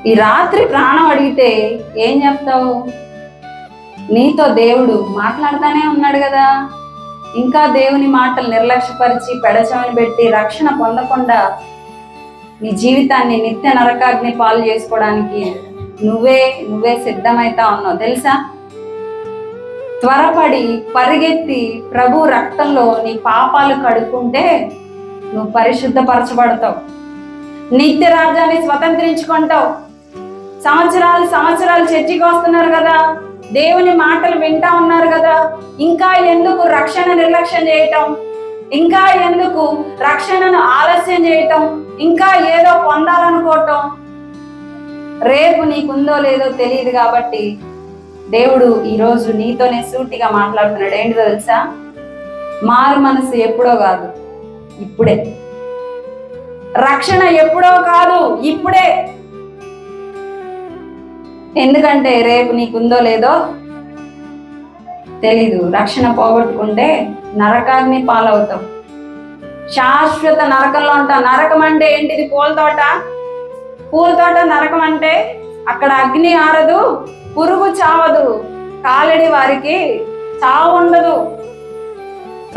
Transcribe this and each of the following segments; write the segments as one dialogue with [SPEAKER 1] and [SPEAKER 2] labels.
[SPEAKER 1] ఈ రాత్రి ప్రాణం అడిగితే ఏం చెప్తావు? నీతో దేవుడు మాట్లాడుతానే ఉన్నాడు కదా. ఇంకా దేవుని మాటలు నిర్లక్ష్యపరిచి పెడచమని పెట్టి రక్షణ పొందకుండా నీ జీవితాన్ని నిత్య నరకాగ్ని పాలు చేసుకోవడానికి నువ్వే సిద్ధమైతా ఉన్నావు తెలుసా. త్వరపడి పరిగెత్తి ప్రభు రక్తంలో నీ పాపాలు కడుక్కుంటే నువ్వు పరిశుద్ధపరచబడతావు, నిత్య రాజ్యాన్ని స్వతంత్రించుకుంటావు. సంవత్సరాలు చర్చికి వస్తున్నారు కదా, దేవుని మాటలు వింటా ఉన్నారు కదా, ఇంకా ఎందుకు రక్షణ నిర్లక్ష్యం చేయటం? ఇంకా ఎందుకు రక్షణను ఆలస్యం చేయటం? ఇంకా ఏదో పొందాలనుకోవటం? రేపు నీకుందో లేదో తెలియదు కాబట్టి దేవుడు ఈరోజు నీతోనే సూటిగా మాట్లాడుతున్నాడు. ఏంటిదో తెలుసా? మారు మనసు ఎప్పుడో కాదు, ఇప్పుడే. రక్షణ ఎప్పుడో కాదు, ఇప్పుడే. ఎందుకంటే రేపు నీకుందో లేదో తెలీదు. రక్షణ పోగొట్టుకుంటే నరకాగ్ని పాలవుతాం, శాశ్వత నరకంలో ఉంటాం. నరకం అంటే ఏంటిది? పూలతోట నరకం అంటే అక్కడ అగ్ని ఆరదు, పురుగు చావదు, కాలడి వారికి చావు ఉండదు.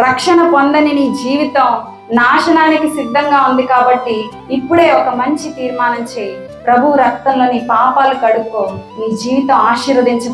[SPEAKER 1] రక్షణ పొందని నీ జీవితం నాశనానికి సిద్ధంగా ఉంది కాబట్టి ఇప్పుడే ఒక మంచి తీర్మానం చేయి. ప్రభు రక్తంలో నీ పాపాలు కడుక్కో, నీ జీవితం ఆశీర్వదించ